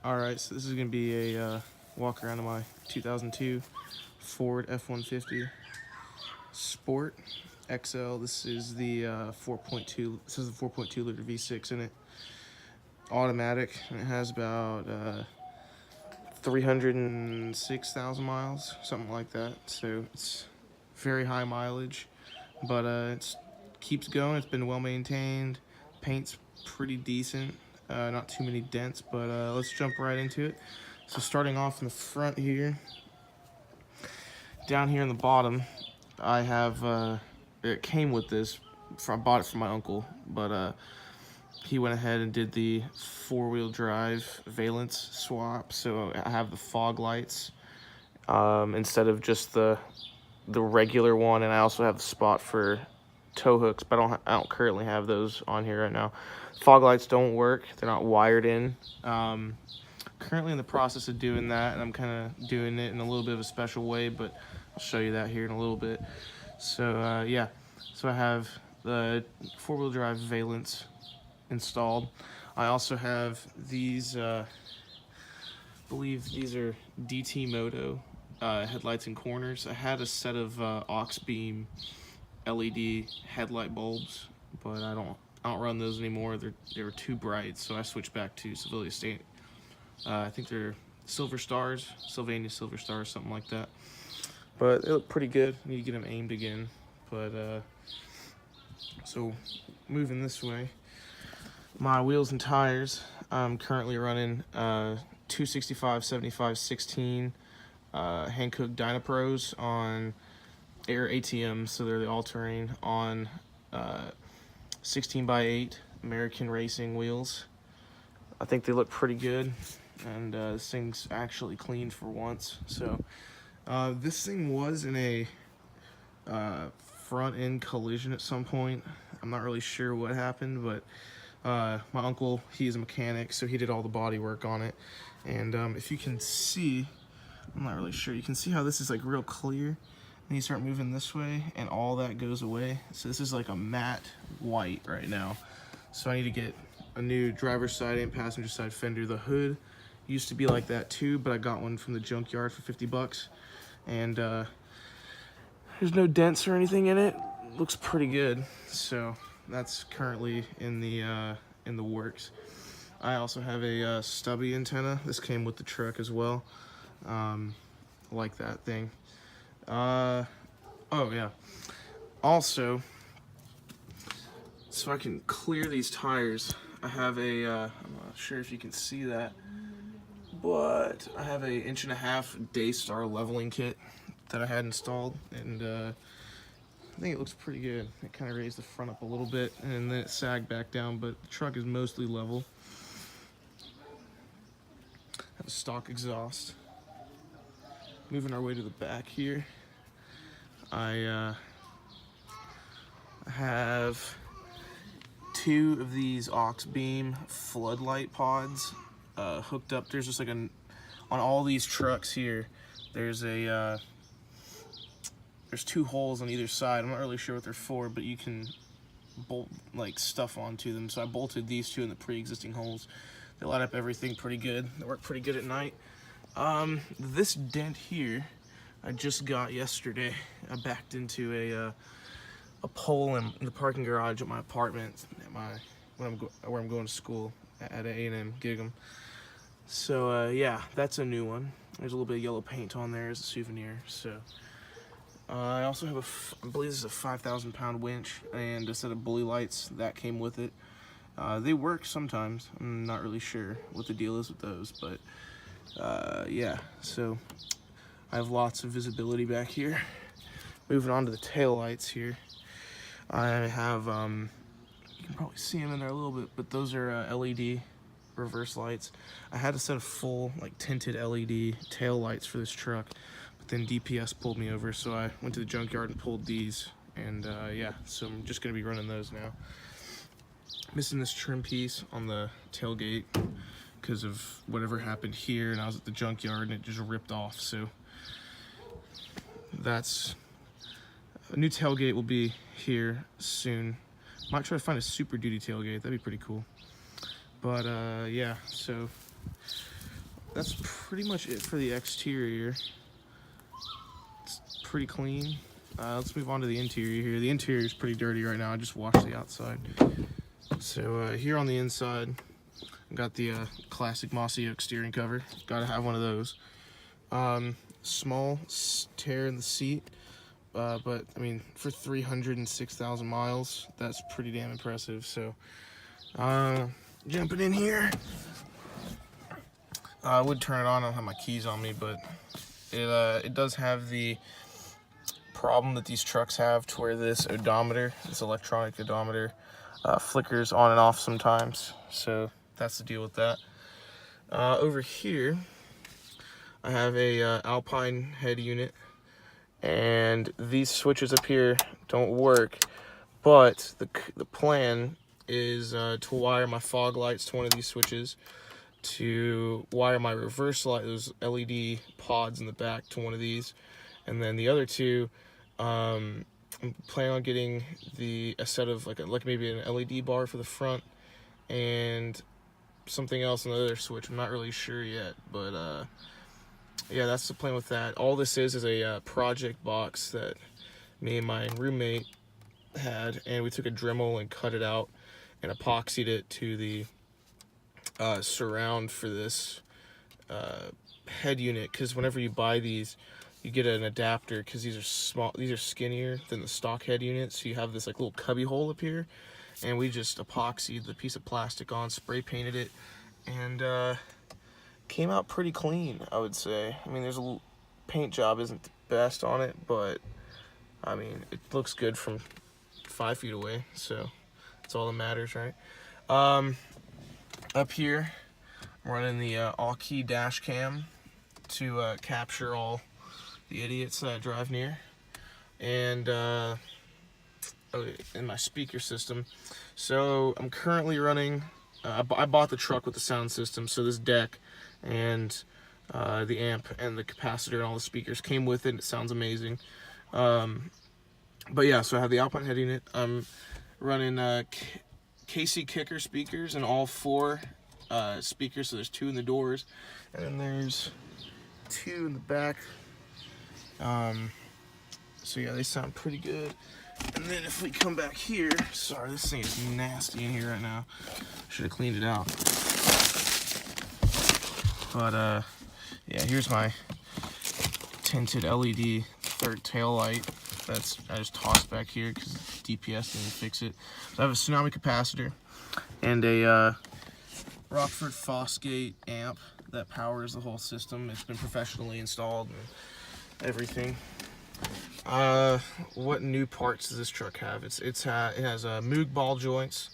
Alright, so this is going to be a walk around of my 2002 Ford F-150 Sport XL. This is the 4.2. This is the 4.2 liter V6 in it. Automatic, and it has about 306,000 miles, something like that. So it's very high mileage, but it keeps going. It's been well maintained. Paint's pretty decent. Not too many dents, but let's jump right into it. So starting off in the front here, down here in the bottom, I have, it came with this, I bought it from my uncle, but he went ahead and did the four-wheel drive valence swap, so I have the fog lights instead of just the regular one, and I also have the spot for tow hooks, but I don't currently have those on here right now. Fog lights don't work; they're not wired in. Currently in the process of doing that, and I'm kind of doing it in a little bit of a special way, but I'll show you that here in a little bit. So yeah, so I have the four-wheel drive valence installed. I also have these, I believe these are DT Moto headlights and corners. I had a set of aux beam LED headlight bulbs, but I don't run those anymore. They were too bright, so I switched back to Sylvania State. I think they're Silver Stars, Sylvania Silver Stars, something like that. But they look pretty good. Need to get them aimed again. But so moving this way, my wheels and tires. I'm currently running 265 75 16 Hankook Dynapros on Air ATM, so they're the all-terrain on 16x8 American Racing wheels. I think they look pretty good, and this thing's actually clean for once. So this thing was in a front-end collision at some point. I'm not really sure what happened, but my uncle, he's a mechanic, so he did all the body work on it. And if you can see, I'm not really sure, you can see how this is like real clear. And you start moving this way, and all that goes away. So this is like a matte white right now. So I need to get a new driver's side and passenger side fender. The hood used to be like that too, but I got one from the junkyard for 50 bucks. And there's no dents or anything in it. Looks pretty good. So that's currently in the works. I also have a stubby antenna. This came with the truck as well. Like that thing. Oh yeah. Also, so I can clear these tires. I have a, I'm not sure if you can see that, but I have a 1.5 inch Daystar leveling kit that I had installed, and I think it looks pretty good. It kind of raised the front up a little bit, and then it sagged back down, but the truck is mostly level. Have a stock exhaust. Moving our way to the back here, I have 2 of these aux beam floodlight pods hooked up. There's just like on all these trucks here, there's 2 holes on either side. I'm not really sure what they're for, but you can bolt like stuff onto them. So I bolted these 2 in the pre-existing holes. They light up everything pretty good. They work pretty good at night. This dent here, I just got yesterday. I backed into a pole in the parking garage at my apartment where I'm going to school at A&M Gig'em. So yeah, that's a new one. There's a little bit of yellow paint on there as a souvenir. So I also have I believe this is a 5,000-pound winch and a set of bully lights that came with it. They work sometimes. I'm not really sure what the deal is with those, but yeah, so I have lots of visibility back here. Moving on to the tail lights here, I have you can probably see them in there a little bit, but those are LED reverse lights. I had a set of full like tinted LED tail lights for this truck, but then DPS pulled me over, so I went to the junkyard and pulled these, and yeah, so I'm just gonna be running those now. Missing this trim piece on the tailgate because of whatever happened here, and I was at the junkyard and it just ripped off. So that's a new tailgate will be here soon. Might try to find a Super Duty tailgate. That'd be pretty cool. But yeah, so that's pretty much it for the exterior. It's pretty clean. Let's move on to the interior here. The interior is pretty dirty right now. I just washed the outside. So here on the inside, I got the classic mossy oak steering cover. Gotta have one of those. Small tear in the seat, but I mean, for 306,000 miles, that's pretty damn impressive. So jumping in here, I would turn it on. I don't have my keys on me, but it does have the problem that these trucks have, to where this odometer, this electronic odometer, flickers on and off sometimes. So that's the deal with that. Over here, I have a Alpine head unit, and these switches up here don't work, but the plan is to wire my fog lights to one of these switches, to wire my reverse light, those LED pods in the back, to one of these, and then the other two, I'm planning on getting a set of like maybe an LED bar for the front and something else on the other switch. I'm not really sure yet, but yeah, that's the plan with that. All this is a project box that me and my roommate had, and we took a Dremel and cut it out and epoxied it to the surround for this head unit, because whenever you buy these, you get an adapter, because these are skinnier than the stock head unit, so you have this like little cubby hole up here, and we just epoxied the piece of plastic on, spray painted it, and came out pretty clean, I would say. I mean, there's a little paint job isn't the best on it, but I mean, it looks good from 5 feet away, so that's all that matters, right? Up here, I'm running the all-key dash cam to capture all the idiots that I drive near, and in my speaker system. So I'm currently running, I bought the truck with the sound system, so this deck and the amp and the capacitor and all the speakers came with it. It sounds amazing. But yeah, so I have the Alpine head unit. I'm running KC Kicker speakers and all 4 speakers, so there's 2 in the doors, and then there's 2 in the back. So yeah, they sound pretty good. And then if we come back here, sorry, this thing is nasty in here right now. Should have cleaned it out. But yeah, here's my tinted LED third tail light. I just tossed back here because DPS didn't fix it. So I have a Tsunami capacitor and a Rockford Fosgate amp that powers the whole system. It's been professionally installed and everything. What new parts does this truck have? It has Moog ball joints,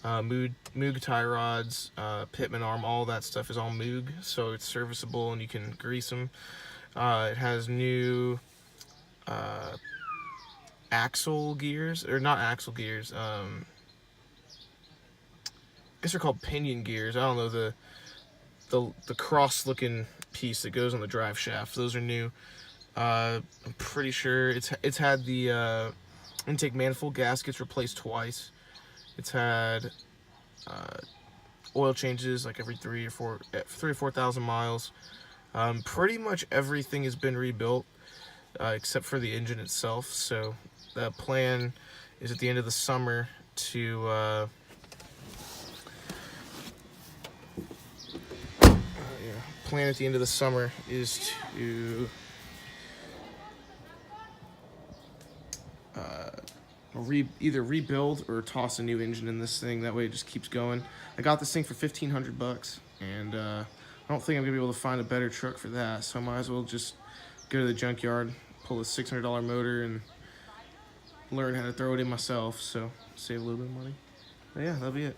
Moog tie rods, Pitman arm. All that stuff is all Moog, so it's serviceable and you can grease them. It has new axle gears, or not axle gears. I guess they're called pinion gears. I don't know, the cross-looking piece that goes on the drive shaft. Those are new. I'm pretty sure it's had the intake manifold gaskets replaced twice. It's had oil changes like every 3 or 4,000 miles. Pretty much everything has been rebuilt except for the engine itself. So the plan is at the end of the summer to either rebuild or toss a new engine in this thing. That way it just keeps going. I got this thing for $1,500, and I don't think I'm gonna be able to find a better truck for that, so I might as well just go to the junkyard, pull a $600 motor, and learn how to throw it in myself, so save a little bit of money. But yeah, that'll be it.